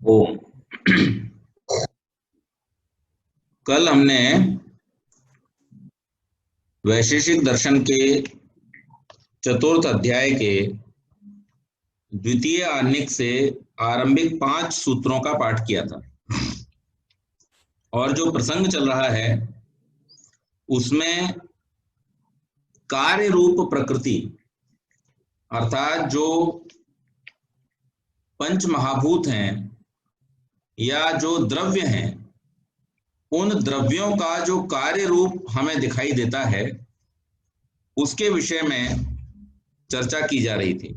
ओ कल हमने वैशेषिक दर्शन के चतुर्थ अध्याय के द्वितीय आनिक से आरंभिक 5 सूत्रों का पाठ किया था। और जो प्रसंग चल रहा है उसमें कार्य रूप प्रकृति अर्थात जो पंच महाभूत हैं या जो द्रव्य हैं, उन द्रव्यों का जो कार्य रूप हमें दिखाई देता है उसके विषय में चर्चा की जा रही थी।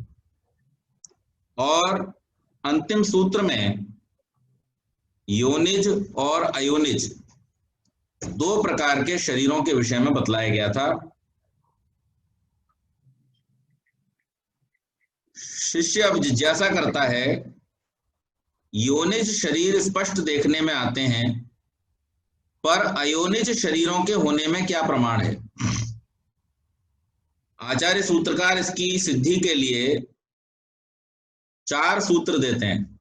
और अंतिम सूत्र में योनिज और अयोनिज दो प्रकार के शरीरों के विषय में बतलाया गया था। शिष्य अब जिज्ञासा करता है, योनिज शरीर स्पष्ट देखने में आते हैं, पर अयोनिज शरीरों के होने में क्या प्रमाण है? आचार्य सूत्रकार इसकी सिद्धि के लिए 4 सूत्र देते हैं।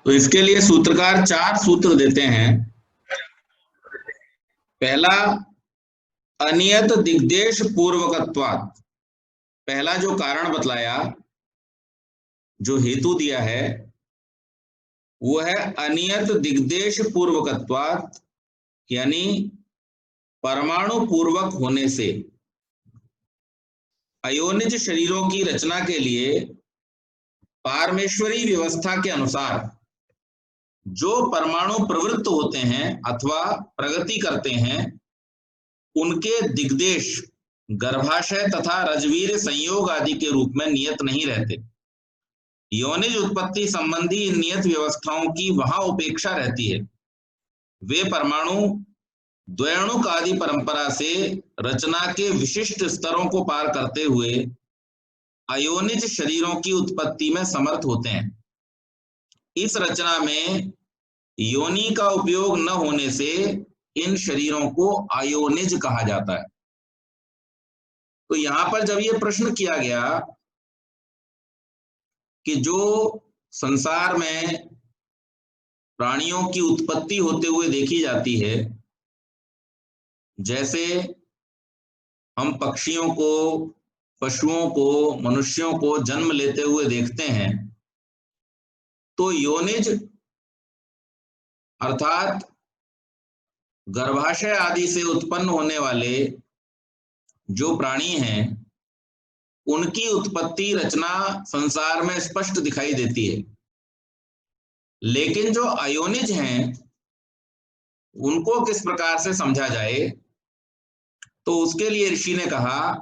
तो इसके लिए सूत्रकार 4 सूत्र देते हैं। पहला, अनियत दिग्देश पूर्वकत्वात्। पहला जो कारण बतलाया, जो हेतु दिया है, वो है अनियत दिग्देश पूर्वकत्वात्, यानी परमाणु पूर्वक होने से अयोनिज शरीरों की रचना के लिए पारमेश्वरी व्यवस्था के अनुसार जो परमाणु प्रवृत्त होते हैं अथवा प्रगति करते हैं, उनके दिग्देश गर्भाशय तथा रजवीर संयोग आदि के रूप में नियत नहीं रहते। योनिज उत्पत्ति संबंधी इन नियत व्यवस्थाओं की वहां उपेक्षा रहती है। वे परमाणु द्वैणुक आदि परंपरा से रचना के विशिष्ट स्तरों को पार करते हुए अयोनिज शरीरों की उत्पत्ति में समर्थ होते हैं। इस रचना में योनि का उपयोग न होने से इन शरीरों को अयोनिज कहा जाता है। तो यहां पर जब यह प्रश्न किया गया कि जो संसार में प्राणियों की उत्पत्ति होते हुए देखी जाती है, जैसे हम पक्षियों को, पशुओं को, मनुष्यों को जन्म लेते हुए देखते हैं, तो योनिज अर्थात गर्भाशय आदि से उत्पन्न होने वाले जो प्राणी हैं, उनकी उत्पत्ति रचना संसार में स्पष्ट दिखाई देती है। लेकिन जो अयोनिज हैं, उनको किस प्रकार से समझा जाए? तो उसके लिए ऋषि ने कहा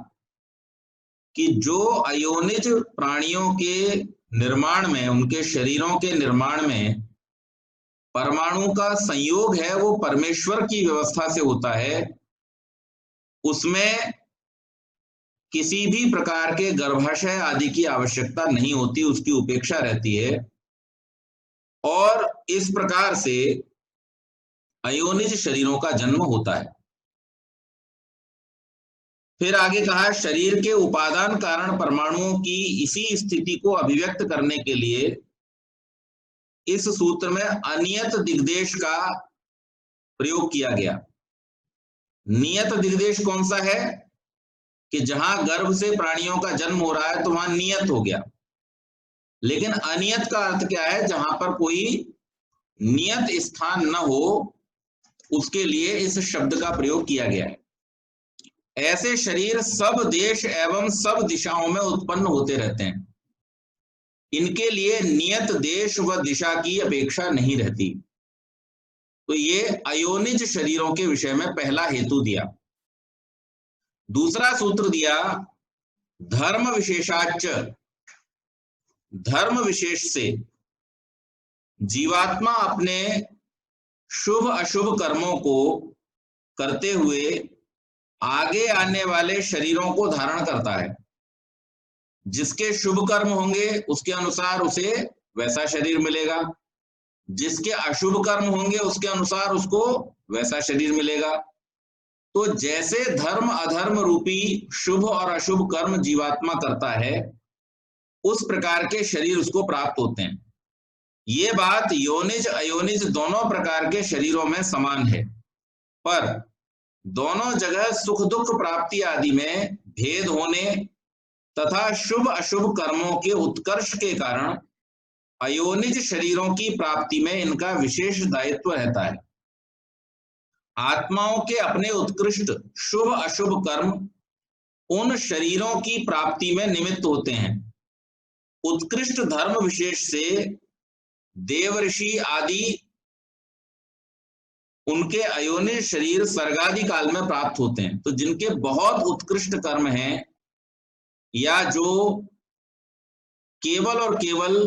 कि जो अयोनिज प्राणियों के निर्माण में, उनके शरीरों के निर्माण में परमाणु का संयोग है, वो परमेश्वर की व्यवस्था से होता है। उसमें किसी भी प्रकार के गर्भाशय आदि की आवश्यकता नहीं होती, उसकी उपेक्षा रहती है। और इस प्रकार से अयोनिज शरीरों का जन्म होता है। फिर आगे कहा, शरीर के उपादान कारण परमाणुओं की इसी स्थिति को अभिव्यक्त करने के लिए इस सूत्र में अनियत दिग्देश का प्रयोग किया गया। नियत दिग्देश कौन सा है? कि जहां गर्भ से प्राणियों का जन्म हो रहा है तो वहां नियत हो गया। लेकिन अनियत का अर्थ क्या है? जहां पर कोई नियत स्थान न हो, उसके लिए इस शब्द का प्रयोग किया गया है। ऐसे शरीर सब देश एवं सब दिशाओं में उत्पन्न होते रहते हैं। इनके लिए नियत देश व दिशा की अपेक्षा नहीं रहती। तो ये अयोनिज शरीरों के विषय में पहला हेतु दिया। दूसरा सूत्र दिया, धर्म विशेषाच। धर्म विशेष से जीवात्मा अपने शुभ अशुभ कर्मों को करते हुए आगे आने वाले शरीरों को धारण करता है। जिसके शुभ कर्म होंगे उसके अनुसार उसे वैसा शरीर मिलेगा, जिसके अशुभ कर्म होंगे उसके अनुसार उसको वैसा शरीर मिलेगा। तो जैसे धर्म अधर्म रूपी शुभ और अशुभ कर्म जीवात्मा करता है, उस प्रकार के शरीर उसको प्राप्त होते हैं। ये बात योनिज अयोनिज दोनों प्रकार के शरीरों में समान है, पर दोनों जगह सुख दुख प्राप्ति आदि में भेद होने तथा शुभ अशुभ कर्मों के उत्कर्ष के कारण अयोनिज शरीरों की प्राप्ति में इनका विशेष दायित्व रहता है। आत्माओं के अपने उत्कृष्ट शुभ अशुभ कर्म उन शरीरों की प्राप्ति में निमित्त होते हैं। उत्कृष्ट धर्म विशेष से देव ऋषि आदि उनके अयोनिज शरीर सर्गादि काल में प्राप्त होते हैं। तो जिनके बहुत उत्कृष्ट कर्म हैं या जो केवल और केवल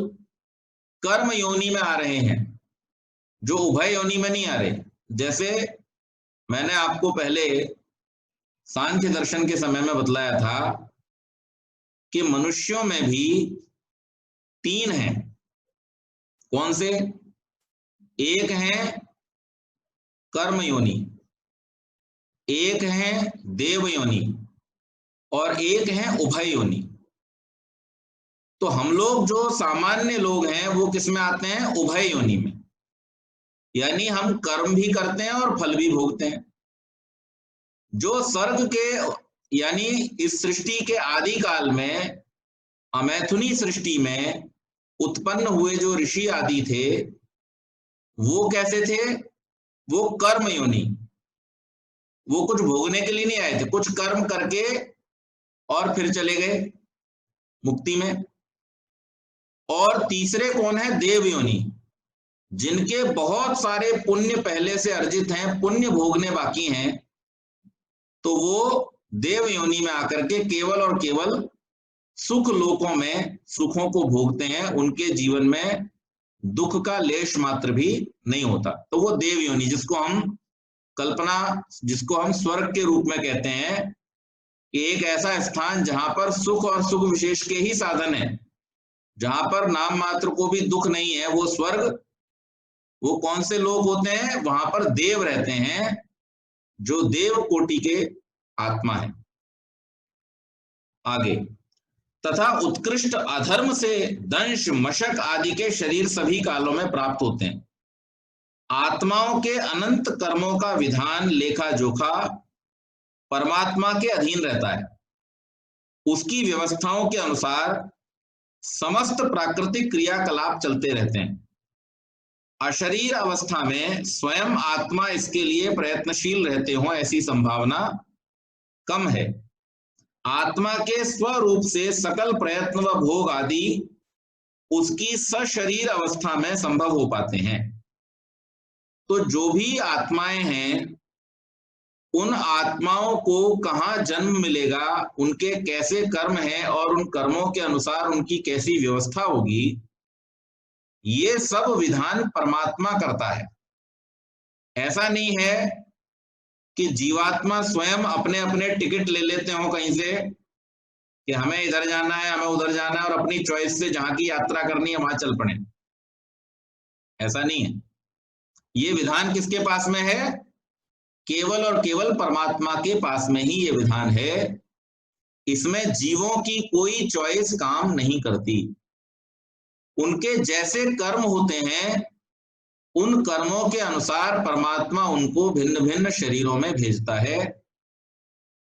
कर्म योनि में आ रहे हैं, जो उभय योनि में नहीं आ रहे, जैसे मैंने आपको पहले सांख्य दर्शन के समय में बतलाया था कि मनुष्यों में भी 3 हैं। कौन से? एक है कर्म योनि, एक है देव योनि और एक है उभय योनि। तो हम लोग जो सामान्य लोग हैं वो किस में आते हैं? उभय योनि में, यानी हम कर्म भी करते हैं और फल भी भोगते हैं। जो स्वर्ग के यानी इस सृष्टि के आदि काल में अमैथुनी सृष्टि में उत्पन्न हुए जो ऋषि आदि थे, वो कैसे थे? वो कर्म योनि, वो कुछ भोगने के लिए नहीं आए थे, कुछ कर्म करके और फिर चले गए मुक्ति में। और तीसरे कौन है? देव योनि, जिनके बहुत सारे पुण्य पहले से अर्जित हैं, पुण्य भोगने बाकी हैं, तो वो देव योनि में आकर के केवल और केवल सुख लोकों में सुखों को भोगते हैं, उनके जीवन में दुख का लेश मात्र भी नहीं होता। तो वो देव योनि, जिसको हम कल्पना, जिसको हम स्वर्ग के रूप में कहते हैं, कि एक ऐसा स्थान जहां पर सुख और सुख विशेष के ही साधन है, जहां पर नाम मात्र को भी दुख नहीं है, वो स्वर्ग। वो कौन से लोग होते हैं? वहां पर देव रहते हैं, जो देव कोटि के आत्मा है। आगे, तथा उत्कृष्ट अधर्म से दंश मशक आदि के शरीर सभी कालों में प्राप्त होते हैं। आत्माओं के अनंत कर्मों का विधान लेखा जोखा परमात्मा के अधीन रहता है। उसकी व्यवस्थाओं के अनुसार समस्त प्राकृतिक क्रियाकलाप चलते रहते हैं। अशरीर अवस्था में स्वयं आत्मा इसके लिए प्रयत्नशील रहते हो ऐसी संभावना कम है। आत्मा के स्वरूप से सकल प्रयत्न व भोग आदि उसकी सशरीर अवस्था में संभव हो पाते हैं। तो जो भी आत्माएं हैं, उन आत्माओं को कहाँ जन्म मिलेगा, उनके कैसे कर्म हैं और उन कर्मों के अनुसार उनकी कैसी व्यवस्था होगी, ये सब विधान परमात्मा करता है। ऐसा नहीं है कि जीवात्मा स्वयं अपने अपने टिकट ले लेते हो कहीं से कि हमें इधर जाना है, हमें उधर जाना है, और अपनी चॉइस से जहां की यात्रा करनी है वहां चल पड़े। ऐसा नहीं है। ये विधान किसके पास में है? केवल और केवल परमात्मा के पास में ही ये विधान है। इसमें जीवों की कोई चॉइस काम नहीं करती। उनके जैसे कर्म होते हैं, उन कर्मों के अनुसार परमात्मा उनको भिन्न भिन्न शरीरों में भेजता है।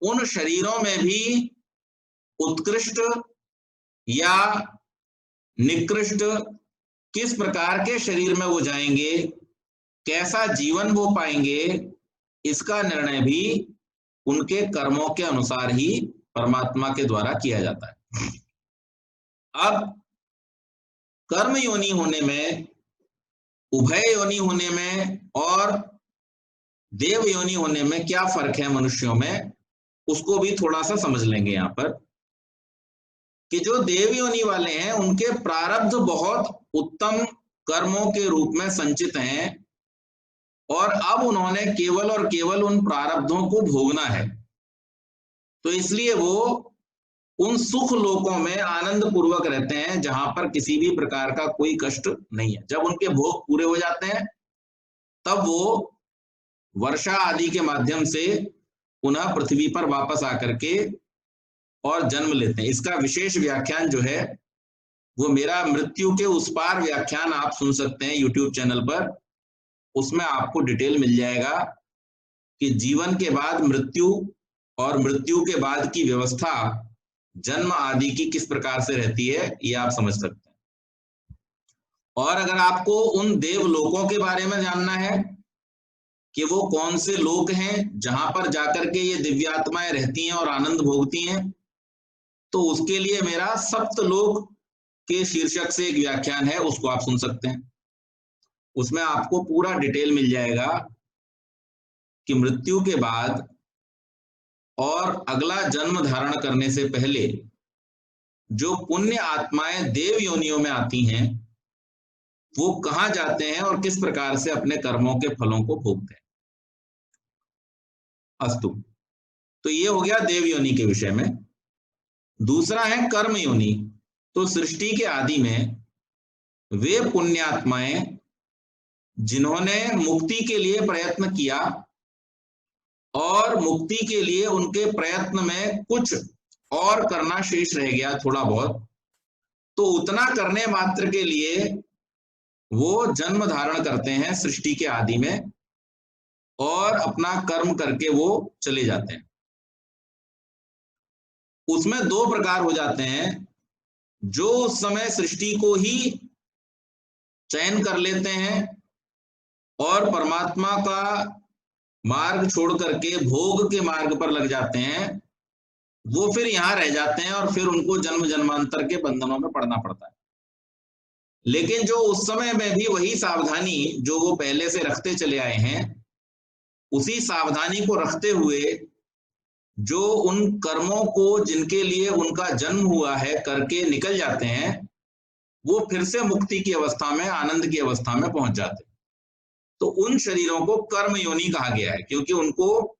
उन शरीरों में भी उत्कृष्ट या निकृष्ट किस प्रकार के शरीर में वो जाएंगे, कैसा जीवन वो पाएंगे, इसका निर्णय भी उनके कर्मों के अनुसार ही परमात्मा के द्वारा किया जाता है। अब कर्म योनि होने में, उभय योनि होने में और देव योनि होने में क्या फर्क है मनुष्यों में, उसको भी थोड़ा सा समझ लेंगे यहां पर। कि जो देव योनि वाले हैं, उनके प्रारब्ध बहुत उत्तम कर्मों के रूप में संचित हैं और अब उन्होंने केवल और केवल उन प्रारब्धों को भोगना है। तो इसलिए वो उन सुख लोकों में आनंद पूर्वक रहते हैं, जहां पर किसी भी प्रकार का कोई कष्ट नहीं है। जब उनके भोग पूरे हो जाते हैं, तब वो वर्षा आदि के माध्यम से पुनः पृथ्वी पर वापस आकर के और जन्म लेते हैं। इसका विशेष व्याख्यान जो है वो मेरा मृत्यु के उस पार व्याख्यान आप सुन सकते हैं यूट्यूब चैनल पर। उसमें आपको डिटेल मिल जाएगा कि जीवन के बाद मृत्यु और मृत्यु के बाद की व्यवस्था जन्म आदि की किस प्रकार से रहती है, ये आप समझ सकते हैं। और अगर आपको उन देवलोकों के बारे में जानना है कि वो कौन से लोक हैं जहां पर जाकर के ये दिव्यात्माएं रहती हैं और आनंद भोगती हैं, तो उसके लिए मेरा सप्तलोक के शीर्षक से एक व्याख्यान है, उसको आप सुन सकते हैं। उसमें आपको पूरा डिटेल मिल जाएगा कि मृत्यु के बाद और अगला जन्म धारण करने से पहले जो पुण्य आत्माएं देव योनियों में आती हैं वो कहां जाते हैं और किस प्रकार से अपने कर्मों के फलों को भोगते हैं। अस्तु, तो ये हो गया देव योनि के विषय में। दूसरा है कर्म योनि। तो सृष्टि के आदि में वे पुण्यात्माएं जिन्होंने मुक्ति के लिए प्रयत्न किया और मुक्ति के लिए उनके प्रयत्न में कुछ और करना शेष रह गया थोड़ा बहुत, तो उतना करने मात्र के लिए वो जन्म धारण करते हैं सृष्टि के आदि में और अपना कर्म करके वो चले जाते हैं। उसमें दो प्रकार हो जाते हैं, जो उस समय सृष्टि को ही चयन कर लेते हैं और परमात्मा का मार्ग छोड़ करके भोग के मार्ग पर लग जाते हैं, वो फिर यहां रह जाते हैं और फिर उनको जन्म जन्मांतर के बंधनों में पड़ना पड़ता है। लेकिन जो उस समय में भी वही सावधानी जो वो पहले से रखते चले आए हैं, उसी सावधानी को रखते हुए जो उन कर्मों को जिनके लिए उनका जन्म हुआ है करके निकल जाते हैं, वो फिर से मुक्ति की अवस्था में, आनंद की अवस्था में पहुंच जाते हैं। तो उन शरीरों को कर्म योनि कहा गया है, क्योंकि उनको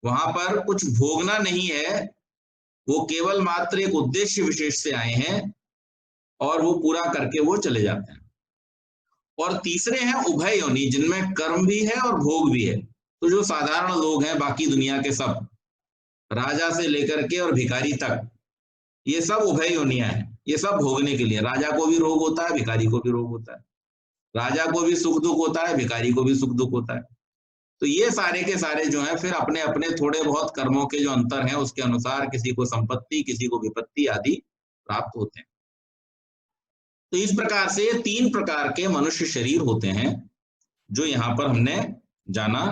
वहां पर कुछ भोगना नहीं है, वो केवल मात्र एक उद्देश्य विशेष से आए हैं और वो पूरा करके वो चले जाते हैं। और तीसरे हैं उभय योनि, जिनमें कर्म भी है और भोग भी है। तो जो साधारण लोग हैं, बाकी दुनिया के सब, राजा से लेकर के और भिखारी तक, ये सब उभय योनियां हैं। ये सब भोगने के लिए, राजा को भी रोग होता है, भिखारी को भी रोग होता है, राजा को भी सुख दुख होता है, भिखारी को भी सुख दुख होता है। तो ये सारे के सारे जो हैं फिर अपने अपने थोड़े बहुत कर्मों के जो अंतर हैं उसके अनुसार किसी को संपत्ति, किसी को विपत्ति आदि प्राप्त होते हैं। तो इस प्रकार से ये तीन प्रकार के मनुष्य शरीर होते हैं जो यहाँ पर हमने जाना।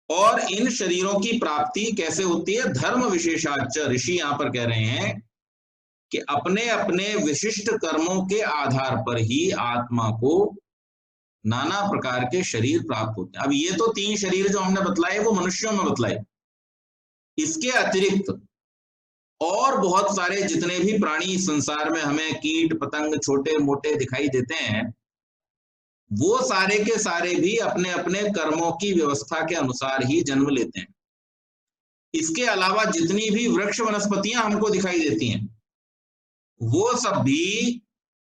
और इन शरीरों की प्राप्ति कैसे होती है? धर्म विशेषाच, ऋषि यहाँ पर कह रहे हैं कि अपने अपने विशिष्ट कर्मों के आधार पर ही आत्मा को नाना प्रकार के शरीर प्राप्त होते हैं। अब ये तो तीन शरीर जो हमने बतलाए वो मनुष्यों में बतलाए, इसके अतिरिक्त और बहुत सारे जितने भी प्राणी संसार में हमें कीट पतंग छोटे मोटे दिखाई देते हैं, वो सारे के सारे भी अपने अपने कर्मों की व्यवस्था के अनुसार ही जन्म लेते हैं। इसके अलावा जितनी भी वृक्ष वनस्पतियां हमको दिखाई देती हैं, वो सब भी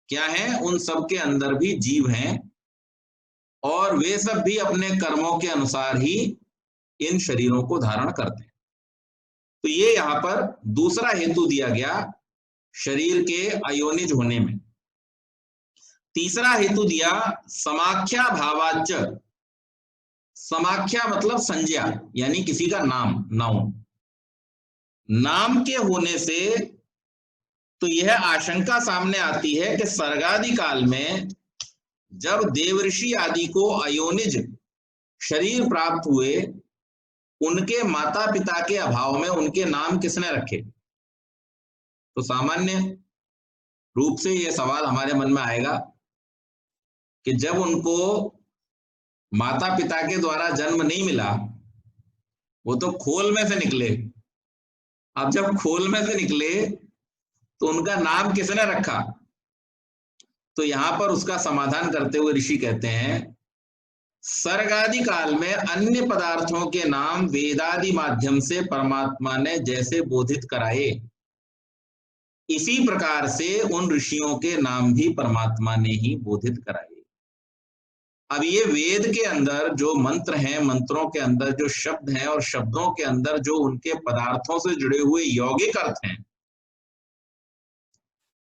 क्या है? उन सब के अंदर भी जीव हैं और वे सब भी अपने कर्मों के अनुसार ही इन शरीरों को धारण करते हैं। तो ये यहां पर दूसरा हेतु दिया गया शरीर के अयोनिज होने में। तीसरा हेतु दिया समाख्या भावाच। समाख्या मतलब संज्ञा, यानी किसी का नाम, नाउन। नाम के होने से तो यह आशंका सामने आती है कि सर्गादि काल में जब देवऋषि आदि को अयोनिज शरीर प्राप्त हुए, उनके माता पिता के अभाव में उनके नाम किसने रखे? तो सामान्य रूप से यह सवाल हमारे मन में आएगा कि जब उनको माता पिता के द्वारा जन्म नहीं मिला, वो तो खोल में से निकले। अब जब खोल में से निकले तो उनका नाम किसने रखा? तो यहां पर उसका समाधान करते हुए ऋषि कहते हैं, सर्गादि काल में अन्य पदार्थों के नाम वेदादि माध्यम से परमात्मा ने जैसे बोधित कराए, इसी प्रकार से उन ऋषियों के नाम भी परमात्मा ने ही बोधित कराए। अब ये वेद के अंदर जो मंत्र हैं, मंत्रों के अंदर जो शब्द हैं और शब्दों के अंदर जो उनके पदार्थों से जुड़े हुए यौगिक अर्थ हैं,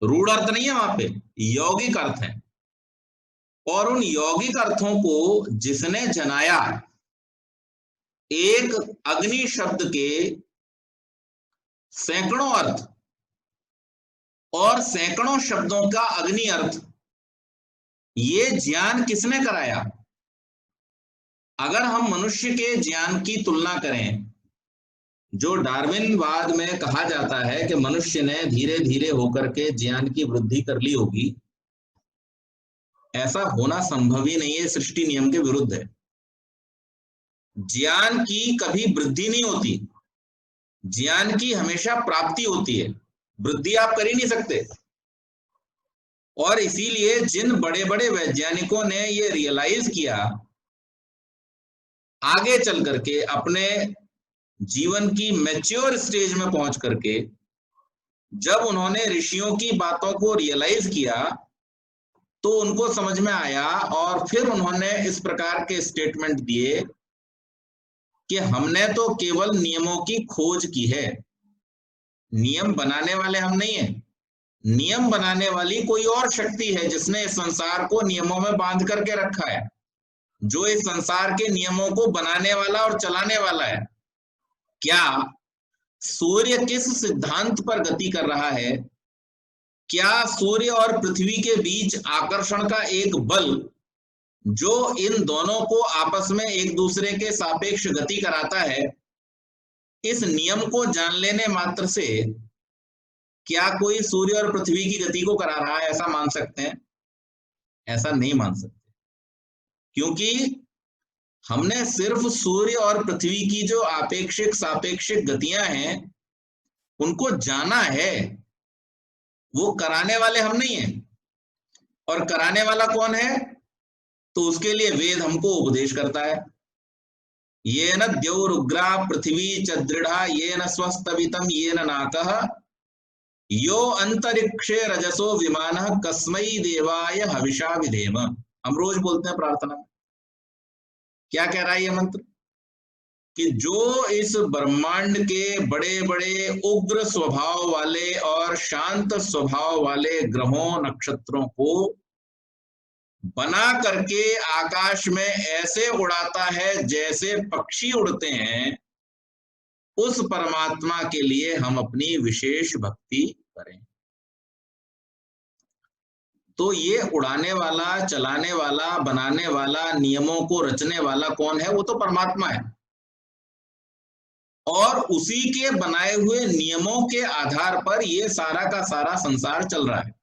रूढ़ अर्थ नहीं है वहां पे, यौगिक अर्थ हैं। और उन यौगिक अर्थों को जिसने जनाया, एक अग्नि शब्द के सैकड़ों अर्थ और सैकड़ों शब्दों का अग्नि अर्थ, ये ज्ञान किसने कराया? अगर हम मनुष्य के ज्ञान की तुलना करें, जो डार्विनवाद में कहा जाता है कि मनुष्य ने धीरे धीरे होकर के ज्ञान की वृद्धि कर ली होगी, ऐसा होना संभव ही नहीं है, सृष्टि नियम के विरुद्ध है। ज्ञान की कभी वृद्धि नहीं होती, ज्ञान की हमेशा प्राप्ति होती है, वृद्धि आप कर ही नहीं सकते। और इसीलिए जिन बड़े बड़े वैज्ञानिकों ने ये रियलाइज किया, आगे चल करके अपने जीवन की मैच्योर स्टेज में पहुंच करके जब उन्होंने ऋषियों की बातों को रियलाइज किया, तो उनको समझ में आया और फिर उन्होंने इस प्रकार के स्टेटमेंट दिए कि हमने तो केवल नियमों की खोज की है, नियम बनाने वाले हम नहीं है। नियम बनाने वाली कोई और शक्ति है जिसने इस संसार को नियमों में बांध करके रखा है, जो इस संसार के नियमों को बनाने वाला और चलाने वाला है। क्या सूर्य किस सिद्धांत पर गति कर रहा है? क्या सूर्य और पृथ्वी के बीच आकर्षण का एक बल जो इन दोनों को आपस में एक दूसरे के सापेक्ष गति कराता है, इस नियम को जान लेने मात्र से क्या कोई सूर्य और पृथ्वी की गति को करा रहा है, ऐसा मान सकते हैं? ऐसा नहीं मान सकते, क्योंकि हमने सिर्फ सूर्य और पृथ्वी की जो आपेक्षिक सापेक्षिक गतियां हैं उनको जाना है, वो कराने वाले हम नहीं हैं। और कराने वाला कौन है? तो उसके लिए वेद हमको उपदेश करता है। ये न द्यौरुग्रा पृथ्वी च दृढ़ा ये न स्वस्तवितम ये न नाकः यो अंतरिक्षे रजसो विमानः कस्मै देवाय हविषा विधेम। हम रोज बोलते हैं प्रार्थना में, क्या कह रहा है ये मंत्र? कि जो इस ब्रह्मांड के बड़े बड़े उग्र स्वभाव वाले और शांत स्वभाव वाले ग्रहों नक्षत्रों को बना करके आकाश में ऐसे उड़ाता है जैसे पक्षी उड़ते हैं, उस परमात्मा के लिए हम अपनी विशेष भक्ति करें। तो ये उड़ाने वाला, चलाने वाला, बनाने वाला, नियमों को रचने वाला कौन है? वो तो परमात्मा है। और उसी के बनाए हुए नियमों के आधार पर ये सारा का सारा संसार चल रहा है।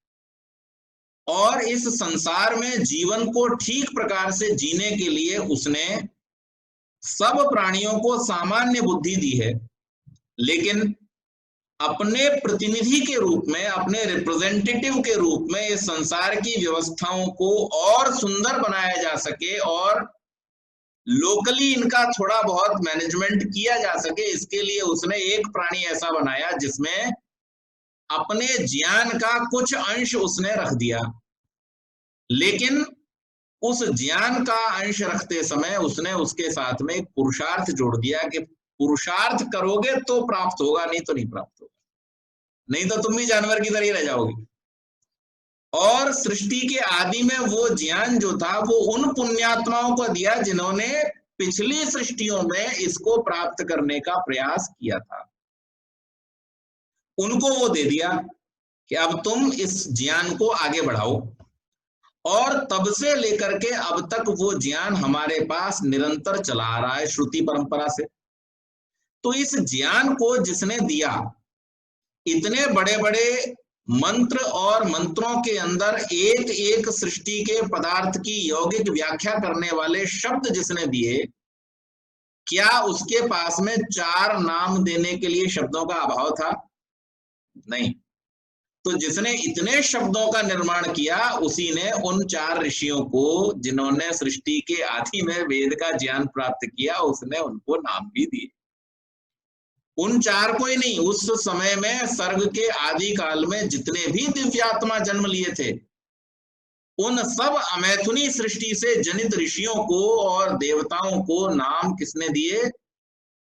और इस संसार में जीवन को ठीक प्रकार से जीने के लिए उसने सब प्राणियों को सामान्य बुद्धि दी है, लेकिन अपने प्रतिनिधि के रूप में, अपने रिप्रेजेंटेटिव के रूप में इस संसार की व्यवस्थाओं को और सुंदर बनाया जा सके और लोकली इनका थोड़ा बहुत मैनेजमेंट किया जा सके, इसके लिए उसने एक प्राणी ऐसा बनाया जिसमें अपने ज्ञान का कुछ अंश उसने रख दिया। लेकिन उस ज्ञान का अंश रखते समय उसने उसके साथ में एक पुरुषार्थ जोड़ दिया कि पुरुषार्थ करोगे तो प्राप्त होगा, नहीं तो नहीं प्राप्त होगा, नहीं तो तुम भी जानवर की तरह रह जाओगे। और सृष्टि के आदि में वो ज्ञान जो था वो उन पुण्यात्माओं को दिया जिन्होंने पिछली सृष्टियों में इसको प्राप्त करने का प्रयास किया था, उनको वो दे दिया कि अब तुम इस ज्ञान को आगे बढ़ाओ। और तब से लेकर के अब तक वो ज्ञान हमारे पास निरंतर चला आ रहा है श्रुति परंपरा से। तो इस ज्ञान को जिसने दिया, इतने बड़े बड़े मंत्र और मंत्रों के अंदर एक एक सृष्टि के पदार्थ की यौगिक व्याख्या करने वाले शब्द जिसने दिए, क्या उसके पास में 4 नाम देने के लिए शब्दों का अभाव था? नहीं। तो जिसने इतने शब्दों का निर्माण किया, उसी ने उन 4 ऋषियों को, जिन्होंने सृष्टि के आदि में वेद का ज्ञान प्राप्त किया, उसने उनको नाम भी दिए। उन 4 को ही नहीं, उस समय में सर्ग के आदि काल में जितने भी दिव्यात्मा जन्म लिए थे, उन सब अमैथुनी सृष्टि से जनित ऋषियों को और देवताओं को नाम किसने दिए?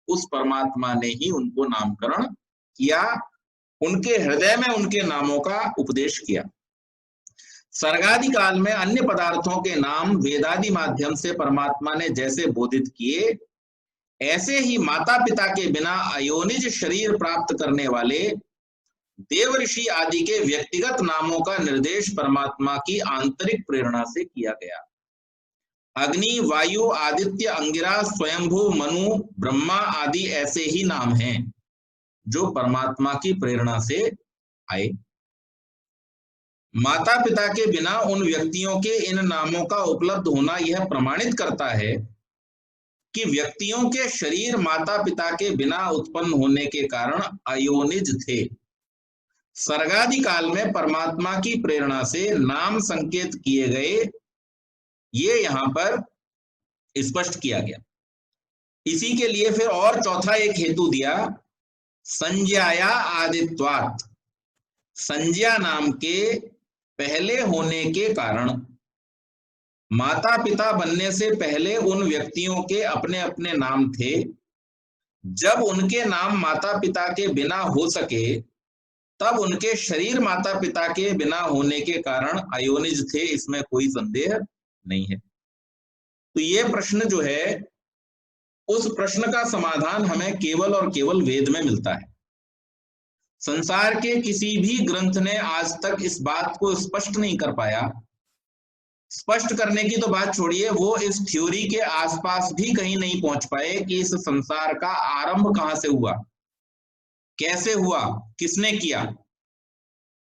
उस परमात्मा ने ही उनको नामकरण किया, उनके हृदय में उनके नामों का उपदेश किया। सर्गादि काल में अन्य पदार्थों के नाम वेदादि माध्यम से परमात्मा ने जैसे बोधित किए, ऐसे ही माता पिता के बिना अयोनिज शरीर प्राप्त करने वाले देव ऋषि आदि के व्यक्तिगत नामों का निर्देश परमात्मा की आंतरिक प्रेरणा से किया गया। अग्नि, वायु, आदित्य, अंगिरा, स्वयंभू, मनु, ब्रह्मा आदि ऐसे ही नाम हैं जो परमात्मा की प्रेरणा से आए। माता पिता के बिना उन व्यक्तियों के इन नामों का उपलब्ध होना यह प्रमाणित करता है कि व्यक्तियों के शरीर माता पिता के बिना उत्पन्न होने के कारण अयोनिज थे। सर्गादि काल में परमात्मा की प्रेरणा से नाम संकेत किए गए, ये यहां पर स्पष्ट किया गया। इसी के लिए फिर और चौथा एक हेतु दिया, संज्ञाया आदित्वात्, संज्ञा नाम के पहले होने के कारण माता पिता बनने से पहले उन व्यक्तियों के अपने अपने नाम थे। जब उनके नाम माता पिता के बिना हो सके तब उनके शरीर माता पिता के बिना होने के कारण अयोनिज थे, इसमें कोई संदेह नहीं है। तो ये प्रश्न जो है, उस प्रश्न का समाधान हमें केवल और केवल वेद में मिलता है। संसार के किसी भी ग्रंथ ने आज तक इस बात को स्पष्ट नहीं कर पाया। स्पष्ट करने की तो बात छोड़िए, वो इस थ्योरी के आसपास भी कहीं नहीं पहुंच पाए कि इस संसार का आरंभ कहां से हुआ, कैसे हुआ, किसने किया,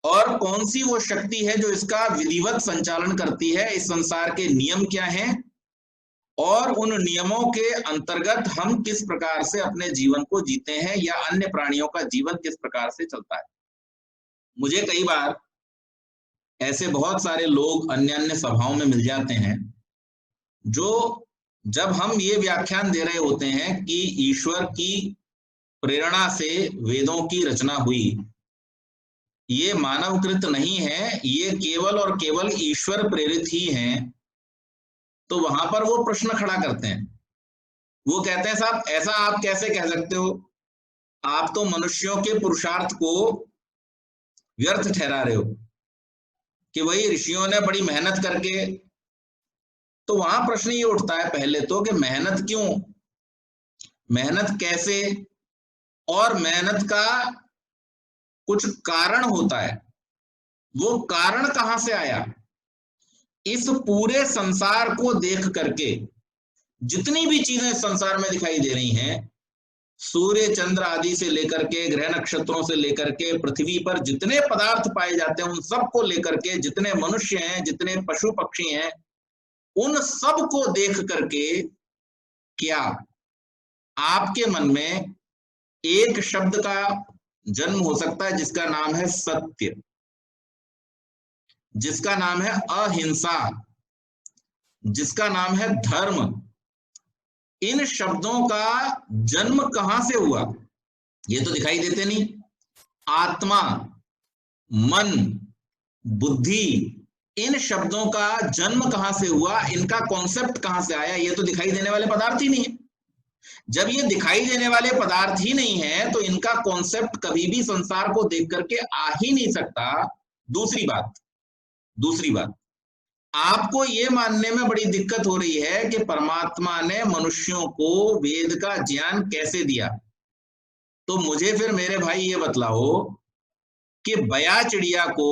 और कौन सी वो शक्ति है जो इसका विधिवत संचालन करती है, इस संसार के नियम क्या हैं, और उन नियमों के अंतर्गत हम किस प्रकार से अपने जीवन को जीते हैं या अन्य प्राणियों का जीवन किस प्रकार से चलता है। मुझे कई बार ऐसे बहुत सारे लोग अन्य अन्य सभाओं में मिल जाते हैं जो जब हम ये व्याख्यान दे रहे होते हैं कि ईश्वर की प्रेरणा से वेदों की रचना हुई, ये मानवकृत नहीं है, ये केवल और केवल ईश्वर प्रेरित ही हैं, तो वहां पर वो प्रश्न खड़ा करते हैं। वो कहते हैं साहब ऐसा आप कैसे कह सकते हो, आप तो मनुष्यों के पुरुषार्थ को व्यर्थ ठहरा रहे हो कि वही ऋषियों ने बड़ी मेहनत करके। तो वहां प्रश्न ये उठता है पहले तो कि मेहनत क्यों, मेहनत कैसे, और मेहनत का कुछ कारण होता है, वो कारण कहां से आया। इस पूरे संसार को देख करके जितनी भी चीजें संसार में दिखाई दे रही हैं, सूर्य चंद्र आदि से लेकर के, ग्रह नक्षत्रों से लेकर के, पृथ्वी पर जितने पदार्थ पाए जाते हैं उन सब को लेकर के, जितने मनुष्य हैं, जितने पशु पक्षी हैं, उन सब को देख करके क्या आपके मन में एक शब्द का जन्म हो सकता है जिसका नाम है सत्य, जिसका नाम है अहिंसा, जिसका नाम है धर्म। इन शब्दों का जन्म कहां से हुआ, ये तो दिखाई देते नहीं। आत्मा, मन, बुद्धि, इन शब्दों का जन्म कहां से हुआ, इनका कॉन्सेप्ट कहां से आया, ये तो दिखाई देने वाले पदार्थ ही नहीं है। जब ये दिखाई देने वाले पदार्थ ही नहीं है तो इनका कॉन्सेप्ट कभी भी संसार को देख करके आ ही नहीं सकता। दूसरी बात आपको ये मानने में बड़ी दिक्कत हो रही है कि परमात्मा ने मनुष्यों को वेद का ज्ञान कैसे दिया। तो मुझे फिर मेरे भाई ये बतलाओ कि बया चिड़िया को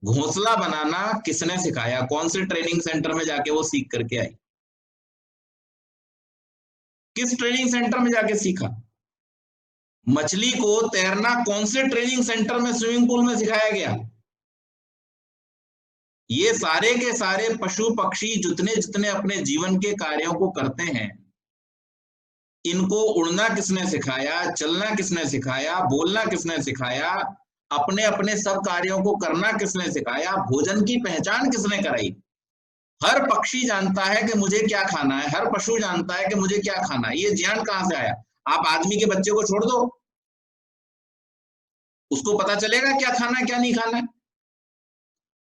घोंसला बनाना किसने सिखाया, कौन से ट्रेनिंग सेंटर में जाके वो सीख करके आई, किस ट्रेनिंग सेंटर में जाके सीखा। मछली को तैरना कौन से ट्रेनिंग सेंटर में, स्विमिंग पूल में सिखाया गया। ये सारे के सारे पशु पक्षी जितने जितने अपने जीवन के कार्यों को करते हैं, इनको उड़ना किसने सिखाया, चलना किसने सिखाया, बोलना किसने सिखाया, अपने अपने सब कार्यों को करना किसने सिखाया, भोजन की पहचान किसने कराई। हर पक्षी जानता है कि मुझे क्या खाना है, हर पशु जानता है कि मुझे क्या खाना है। ये ज्ञान कहां से आया। आप आदमी के बच्चे को छोड़ दो, उसको पता चलेगा क्या खाना है क्या नहीं खाना है।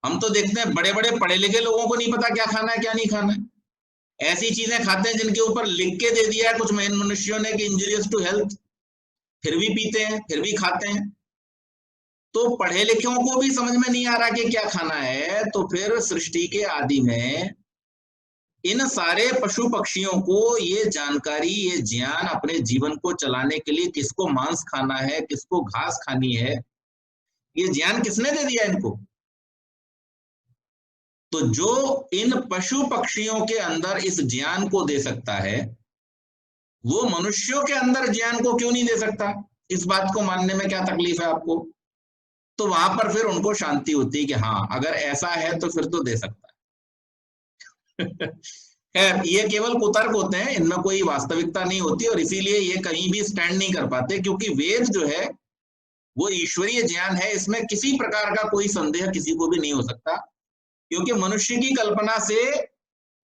हम तो देखते हैं बड़े बड़े पढ़े लिखे लोगों को नहीं पता क्या खाना है क्या नहीं खाना है। ऐसी चीजें खाते हैं जिनके ऊपर लिख के दे दिया है कुछ मनुष्यों ने कि इंजूरियस टू हेल्थ, फिर भी पीते हैं, फिर भी खाते हैं। तो पढ़े लिखों को भी समझ में नहीं आ रहा कि क्या खाना है, तो फिर सृष्टि के आदि में इन सारे पशु पक्षियों को ये जानकारी, ये ज्ञान अपने जीवन को चलाने के लिए किसको मांस खाना है, किसको घास खानी है, ये ज्ञान किसने दे दिया इनको? तो जो इन पशु पक्षियों के अंदर इस ज्ञान को दे सकता है, वो मनुष्यों के अंदर ज्ञान को क्यों नहीं दे सकता? इस बात को मानने में क्या तकलीफ है आपको? तो वहां पर फिर उनको शांति होती है कि हाँ, अगर ऐसा है तो फिर तो दे सकता है। खैर, ये केवल कुतर्क होते हैं, इनमें कोई वास्तविकता नहीं होती, और इसीलिए ये कहीं भी स्टैंड नहीं कर पाते, क्योंकि वेद जो है वो ईश्वरीय ज्ञान है, इसमें किसी प्रकार का कोई संदेह किसी को भी नहीं हो सकता, क्योंकि मनुष्य की कल्पना से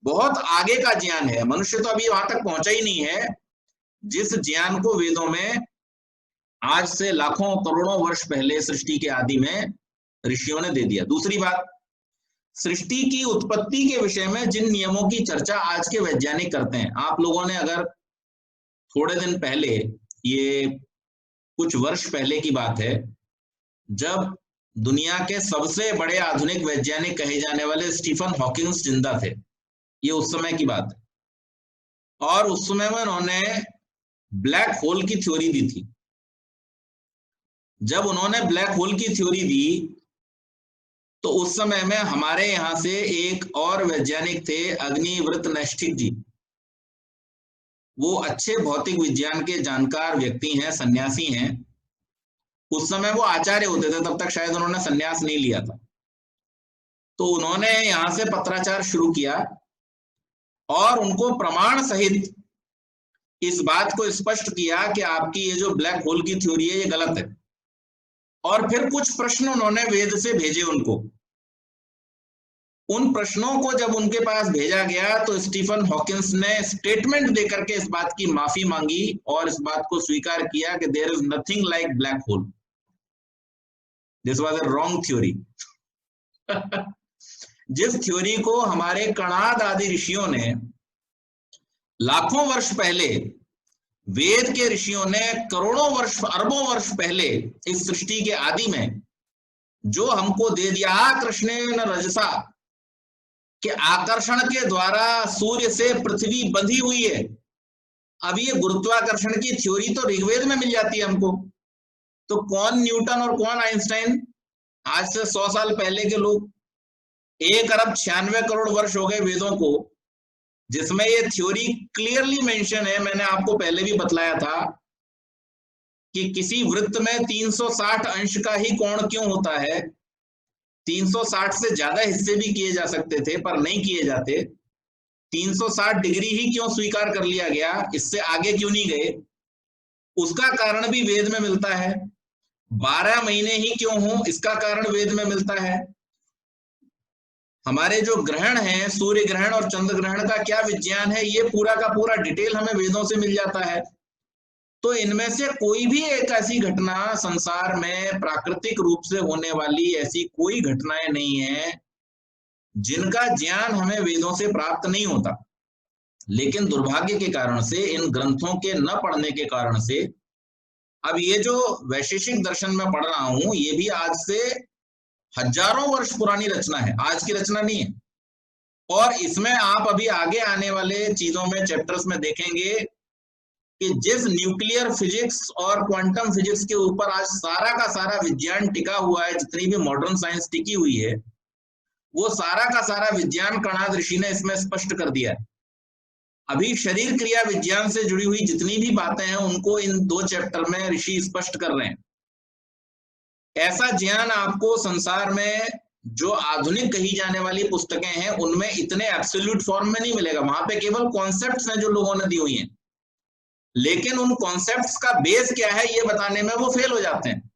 बहुत आगे का ज्ञान है। मनुष्य तो अभी वहां तक पहुंचा ही नहीं है जिस ज्ञान को वेदों में आज से लाखों करोड़ों वर्ष पहले सृष्टि के आदि में ऋषियों ने दे दिया। दूसरी बात, सृष्टि की उत्पत्ति के विषय में जिन नियमों की चर्चा आज के वैज्ञानिक करते हैं, आप लोगों ने अगर थोड़े दिन पहले, ये कुछ वर्ष पहले की बात है, जब दुनिया के सबसे बड़े आधुनिक वैज्ञानिक कहे जाने वाले स्टीफन हॉकिंस जिंदा थे, ये उस समय की बात है, और उस समय में उन्होंने ब्लैक होल की थ्योरी दी थी। जब उन्होंने ब्लैक होल की थ्योरी दी तो उस समय में हमारे यहां से एक और वैज्ञानिक थे, अग्निव्रत नैष्ठिक जी। वो अच्छे भौतिक विज्ञान के जानकार व्यक्ति हैं, सन्यासी हैं। उस समय वो आचार्य होते थे, तब तक शायद उन्होंने सन्यास नहीं लिया था। तो उन्होंने यहां से पत्राचार शुरू किया और उनको प्रमाण सहित इस बात को स्पष्ट किया कि आपकी ये जो ब्लैक होल की थ्योरी है ये गलत है। और फिर कुछ प्रश्न उन्होंने वेद से भेजे उनको। उन प्रश्नों को जब उनके पास भेजा गया तो स्टीफन हॉकिंस ने स्टेटमेंट देकर के इस बात की माफी मांगी और इस बात को स्वीकार किया कि there is nothing like black hole, this was a wrong theory. जिस थ्योरी को हमारे कणाद आदि ऋषियों ने लाखों वर्ष पहले, वेद के ऋषियों ने करोड़ों वर्ष, अरबों वर्ष पहले इस सृष्टि के आदि में जो हमको दे दिया, कृष्णेन रजसा, कि आकर्षण के द्वारा सूर्य से पृथ्वी बंधी हुई है। अब ये गुरुत्वाकर्षण की थ्योरी तो ऋग्वेद में मिल जाती है हमको। तो कौन न्यूटन और कौन आइंस्टाइन? आज से 100 साल पहले के लोग। 1 अरब 96 करोड़ वर्ष हो गए वेदों को, जिसमें ये थ्योरी क्लियरली मेंशन है। मैंने आपको पहले भी बतलाया था कि किसी वृत्त में 360 अंश का ही कोण क्यों होता है। 360 से ज्यादा हिस्से भी किए जा सकते थे पर नहीं किए जाते। 360 डिग्री ही क्यों स्वीकार कर लिया गया, इससे आगे क्यों नहीं गए? उसका कारण भी वेद में मिलता है। 12 महीने ही क्यों हो, इसका कारण वेद में मिलता है। हमारे जो ग्रहण है, सूर्य ग्रहण और चंद्र ग्रहण का क्या विज्ञान है, ये पूरा का पूरा डिटेल हमें वेदों से मिल जाता है। तो इनमें से कोई भी एक ऐसी घटना संसार में प्राकृतिक रूप से होने वाली ऐसी कोई घटनाएं नहीं है जिनका ज्ञान हमें वेदों से प्राप्त नहीं होता। लेकिन दुर्भाग्य के कारण से, इन ग्रंथों के न पढ़ने के कारण से, अब ये जो वैशेषिक दर्शन में पढ़ रहा हूं, ये भी आज से हजारों वर्ष पुरानी रचना है, आज की रचना नहीं है। और इसमें आप अभी आगे आने वाले चीजों में, चैप्टर्स में देखेंगे कि जिस न्यूक्लियर फिजिक्स और क्वांटम फिजिक्स के ऊपर आज सारा का सारा विज्ञान टिका हुआ है, जितनी भी मॉडर्न साइंस टिकी हुई है, वो सारा का सारा विज्ञान कणाद ऋषि ने इसमें स्पष्ट कर दिया है। अभी शरीर क्रिया विज्ञान से जुड़ी हुई जितनी भी बातें हैं उनको इन 2 चैप्टर में ऋषि स्पष्ट कर रहे हैं। ऐसा ज्ञान आपको संसार में जो आधुनिक कही जाने वाली पुस्तकें हैं उनमें इतने एब्सोल्यूट फॉर्म में नहीं मिलेगा। वहां पे केवल कॉन्सेप्ट्स हैं जो लोगों ने दी हुई हैं, लेकिन उन कॉन्सेप्ट्स का बेस क्या है ये बताने में वो फेल हो जाते हैं।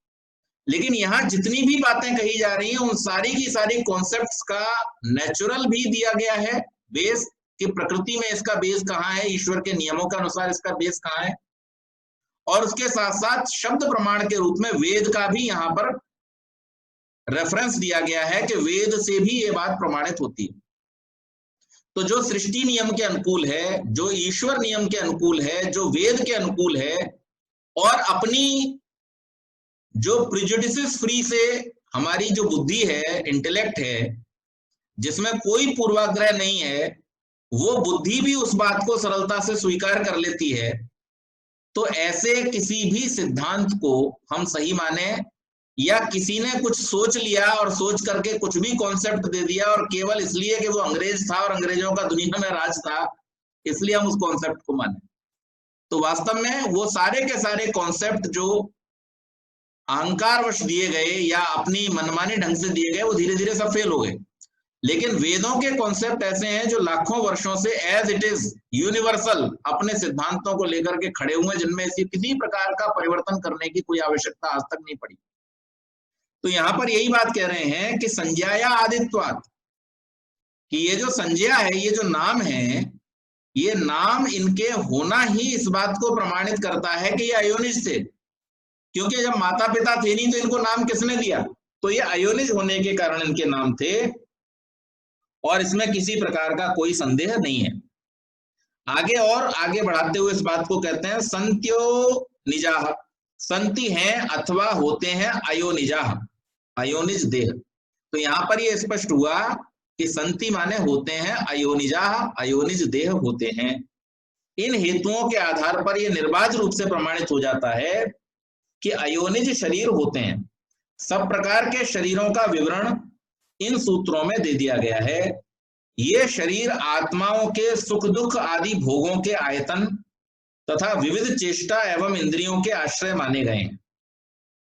लेकिन यहाँ जितनी भी बातें कही जा रही हैं उन सारी की सारी कॉन्सेप्ट्स का नेचुरल भी दिया गया है बेस, कि प्रकृति में इसका बेस कहाँ है, ईश्वर के नियमों के अनुसार इसका बेस कहाँ है, और उसके साथ साथ शब्द प्रमाण के रूप में वेद का भी यहाँ पर रेफरेंस दिया गया है कि वेद से भी ये बात प्रमाणित होती है। तो जो सृष्टि नियम के अनुकूल है, जो ईश्वर नियम के अनुकूल है, जो वेद के अनुकूल है, और अपनी जो प्रिजुडिसेस फ्री से हमारी जो बुद्धि है, इंटेलेक्ट है, जिसमें कोई पूर्वाग्रह नहीं है, वो बुद्धि भी उस बात को सरलता से स्वीकार कर लेती है। तो ऐसे किसी भी सिद्धांत को हम सही माने, या किसी ने कुछ सोच लिया और सोच करके कुछ भी कॉन्सेप्ट दे दिया और केवल इसलिए कि वो अंग्रेज था और अंग्रेजों का दुनिया में राज था, इसलिए हम उस कॉन्सेप्ट को माने, तो वास्तव में वो सारे के सारे कॉन्सेप्ट जो अहंकारवश दिए गए या अपनी मनमानी ढंग से दिए गए, वो धीरे धीरे सब फेल हो गए। लेकिन वेदों के कॉन्सेप्ट ऐसे हैं जो लाखों वर्षों से एज इट इज यूनिवर्सल अपने सिद्धांतों को लेकर के खड़े हुए, जिनमें किसी प्रकार का परिवर्तन करने की कोई आवश्यकता आज तक नहीं पड़ी। तो यहां पर यही बात कह रहे हैं कि संज्ञाया आदित्वात्, कि ये जो संज्ञा है, ये जो नाम है, ये नाम इनके होना ही इस बात को प्रमाणित करता है कि ये अयोनिज थे, क्योंकि जब माता पिता थे नहीं तो इनको नाम किसने दिया? तो ये अयोनिज होने के कारण इनके नाम थे, और इसमें किसी प्रकार का कोई संदेह नहीं है। आगे और आगे बढ़ाते हुए इस बात को कहते हैं संत्यो निजाह, संति हैं अथवा होते हैं अयोनिजाह, अयोनिज देह। तो यहां पर ये स्पष्ट हुआ कि संति माने होते हैं अयोनिजाह, अयोनिज देह होते हैं। इन हेतुओं के आधार पर यह निर्बाध रूप से प्रमाणित हो जाता है कि अयोनिज शरीर होते हैं। सब प्रकार के शरीरों का विवरण इन सूत्रों में दे दिया गया है। ये शरीर आत्माओं के सुख दुख आदि भोगों के आयतन तथा विविध चेष्टा एवं इंद्रियों के आश्रय माने गए हैं।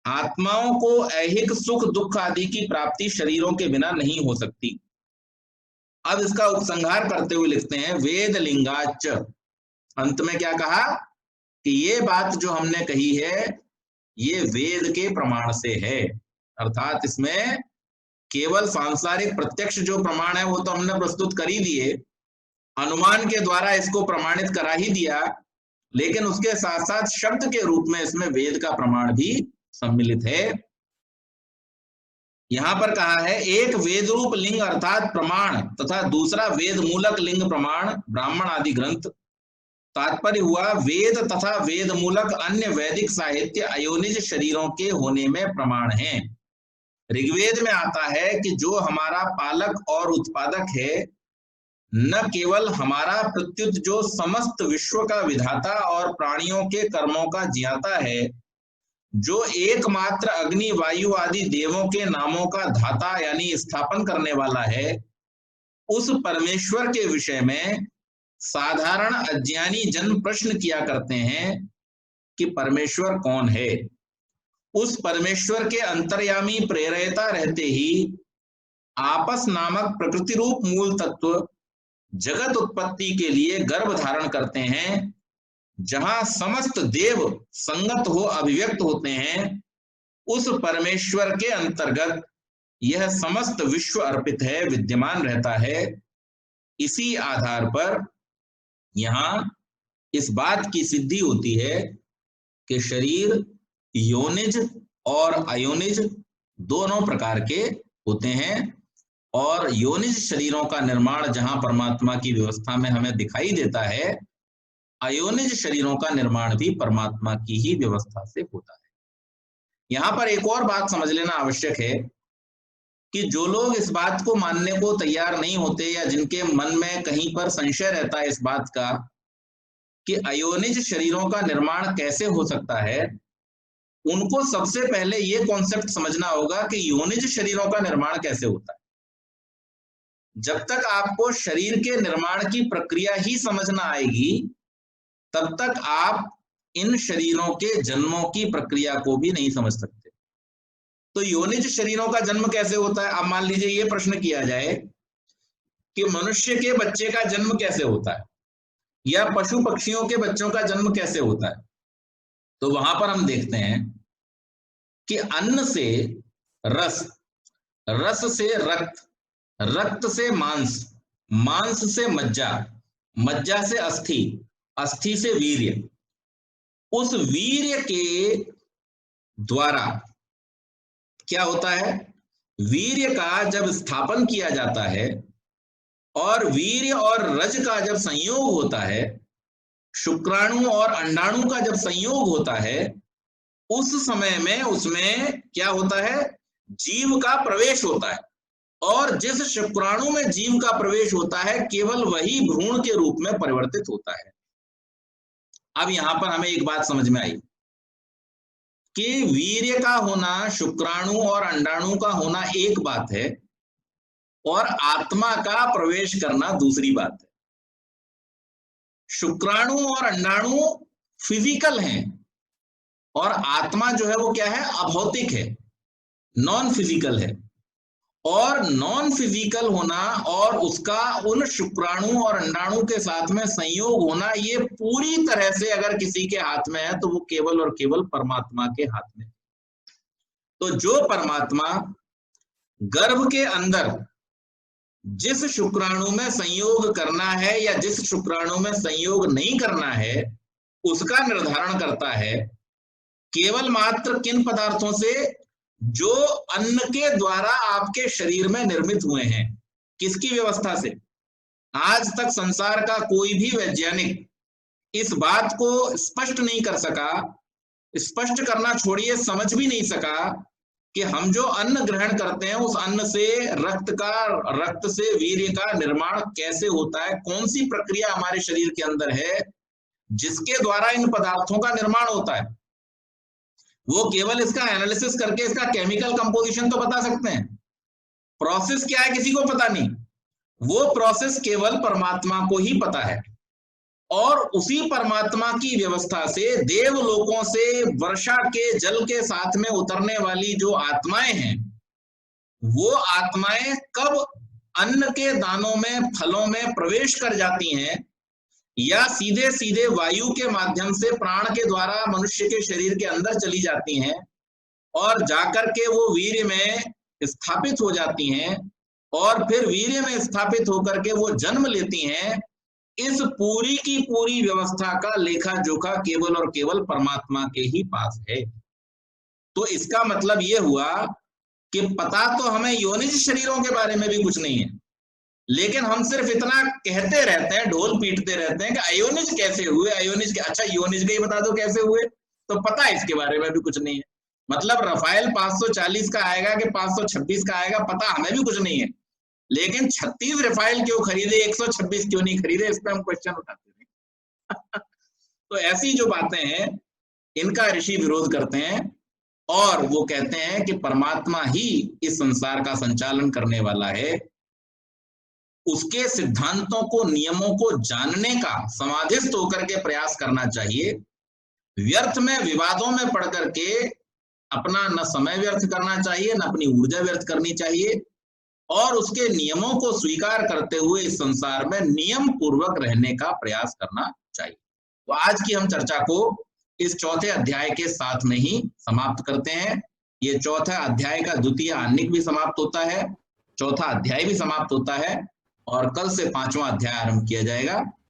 आत्माओं को ऐहिक सुख दुख आदि की प्राप्ति शरीरों के बिना नहीं हो सकती। अब इसका उपसंहार करते हुए लिखते हैं वेद लिंगाच, अंत में क्या कहा कि ये बात जो हमने कही है ये वेद के प्रमाण से है, अर्थात इसमें केवल सांसारिक प्रत्यक्ष जो प्रमाण है वो तो हमने प्रस्तुत कर ही दिए, अनुमान के द्वारा इसको प्रमाणित करा ही दिया, लेकिन उसके साथ साथ शब्द के रूप में इसमें वेद का प्रमाण भी सम्मिलित है। यहां पर कहा है एक वेद रूप लिंग अर्थात प्रमाण तथा दूसरा वेद मूलक लिंग प्रमाण ब्राह्मण आदि ग्रंथ। तात्पर्य हुआ वेद तथा वेद मूलक अन्य वैदिक साहित्य अयोनिज शरीरों के होने में प्रमाण हैं। ऋग्वेद में आता है कि जो हमारा पालक और उत्पादक है, न केवल हमारा प्रत्युत जो समस्त विश्व का विधाता और प्राणियों के कर्मों का ज्ञाता है, जो एकमात्र अग्नि वायु आदि देवों के नामों का धाता यानी स्थापन करने वाला है, उस परमेश्वर के विषय में साधारण अज्ञानी जन प्रश्न किया करते हैं कि परमेश्वर कौन है। उस परमेश्वर के अंतर्यामी प्रेरयता रहते ही आपस नामक प्रकृति रूप मूल तत्व जगत उत्पत्ति के लिए गर्भ धारण करते हैं, जहां समस्त देव संगत हो अभिव्यक्त होते हैं। उस परमेश्वर के अंतर्गत यह समस्त विश्व अर्पित है, विद्यमान रहता है। इसी आधार पर यहां इस बात की सिद्धि होती है कि शरीर योनिज और अयोनिज दोनों प्रकार के होते हैं, और योनिज शरीरों का निर्माण जहां परमात्मा की व्यवस्था में हमें दिखाई देता है, अयोनिज शरीरों का निर्माण भी परमात्मा की ही व्यवस्था से होता है। यहां पर एक और बात समझ लेना आवश्यक है कि जो लोग इस बात को मानने को तैयार नहीं होते या जिनके मन में कहीं पर संशय रहता है इस बात का कि अयोनिज शरीरों का निर्माण कैसे हो सकता है, उनको सबसे पहले ये कॉन्सेप्ट समझना होगा कि योनिज शरीरों का निर्माण कैसे होता है। जब तक आपको शरीर के निर्माण की प्रक्रिया ही समझ ना आएगी, तब तक आप इन शरीरों के जन्मों की प्रक्रिया को भी नहीं समझ सकते। तो योनिज शरीरों का जन्म कैसे होता है? अब मान लीजिए ये प्रश्न किया जाए कि मनुष्य के बच्चे का जन्म कैसे होता है, या पशु पक्षियों के बच्चों का जन्म कैसे होता है, तो वहां पर हम देखते हैं कि अन्न से रस, रस से रक्त, रक्त से मांस, मांस से मज्जा, मज्जा से अस्थि, अस्थि से वीर्य। उस वीर्य के द्वारा क्या होता है वीर्य का जब स्थापन किया जाता है और वीर्य और रज का जब संयोग होता है, शुक्राणु और अंडाणु का जब संयोग होता है, उस समय में उसमें क्या होता है, जीव का प्रवेश होता है। और जिस शुक्राणु में जीव का प्रवेश होता है केवल वही भ्रूण के रूप में परिवर्तित होता है। अब यहां पर हमें एक बात समझ में आई कि वीर्य का होना, शुक्राणु और अंडाणु का होना एक बात है और आत्मा का प्रवेश करना दूसरी बात है। शुक्राणु और अंडाणु फिजिकल हैं और आत्मा जो है वो क्या है, अभौतिक है, नॉन फिजिकल है। और नॉन फिजिकल होना और उसका उन शुक्राणु और अंडाणु के साथ में संयोग होना, ये पूरी तरह से अगर किसी के हाथ में है तो वो केवल और केवल परमात्मा के हाथ में। तो जो परमात्मा गर्भ के अंदर जिस शुक्राणु में संयोग करना है या जिस शुक्राणु में संयोग नहीं करना है उसका निर्धारण करता है केवल मात्र किन पदार्थों से, जो अन्न के द्वारा आपके शरीर में निर्मित हुए हैं। किसकी व्यवस्था से? आज तक संसार का कोई भी वैज्ञानिक इस बात को स्पष्ट नहीं कर सका, स्पष्ट करना छोड़िए समझ भी नहीं सका कि हम जो अन्न ग्रहण करते हैं उस अन्न से रक्त से वीर्य का निर्माण कैसे होता है, कौन सी प्रक्रिया हमारे शरीर के अंदर है जिसके द्वारा इन पदार्थों का निर्माण होता है। वो केवल इसका एनालिसिस करके इसका केमिकल कंपोजिशन तो बता सकते हैं, प्रोसेस क्या है किसी को पता नहीं। वो प्रोसेस केवल परमात्मा को ही पता है। और उसी परमात्मा की व्यवस्था से देवलोकों से वर्षा के जल के साथ में उतरने वाली जो आत्माएं हैं, वो आत्माएं कब अन्न के दानों में, फलों में प्रवेश कर जाती हैं या सीधे सीधे वायु के माध्यम से प्राण के द्वारा मनुष्य के शरीर के अंदर चली जाती हैं और जाकर के वो वीर्य में स्थापित हो जाती हैं और फिर वीर्य में स्थापित होकर के वो जन्म लेती हैं, इस पूरी की पूरी व्यवस्था का लेखा जोखा केवल और केवल परमात्मा के ही पास है। तो इसका मतलब ये हुआ कि पता तो हमें योनिज शरीरों के बारे में भी कुछ नहीं है, लेकिन हम सिर्फ इतना कहते रहते हैं, ढोल पीटते रहते हैं कि अयोनिज कैसे हुए, अयोनिज के, अच्छा योनिज के ही बता दो कैसे हुए, तो पता है इसके बारे में भी कुछ नहीं है। मतलब रफाइल 540 का आएगा कि 526 का आएगा, पता हमें भी कुछ नहीं है, लेकिन 36 रफाइल क्यों खरीदे, 126 क्यों नहीं खरीदे, इस पर हम क्वेश्चन उठाते हैं। तो ऐसी जो बातें हैं इनका ऋषि विरोध करते हैं और वो कहते हैं कि परमात्मा ही इस संसार का संचालन करने वाला है। उसके सिद्धांतों को, नियमों को जानने का समाधिस्थ होकर के प्रयास करना चाहिए। व्यर्थ में विवादों में पड़ करके अपना न समय व्यर्थ करना चाहिए, न अपनी ऊर्जा व्यर्थ करनी चाहिए और उसके नियमों को स्वीकार करते हुए इस संसार में नियम पूर्वक रहने का प्रयास करना चाहिए। तो आज की हम चर्चा को इस चौथे अध्याय के साथ में ही समाप्त करते हैं। ये चौथा अध्याय का द्वितीय आह्निक भी समाप्त होता है, चौथा अध्याय भी समाप्त होता है और कल से 5वां अध्याय आरंभ किया जाएगा।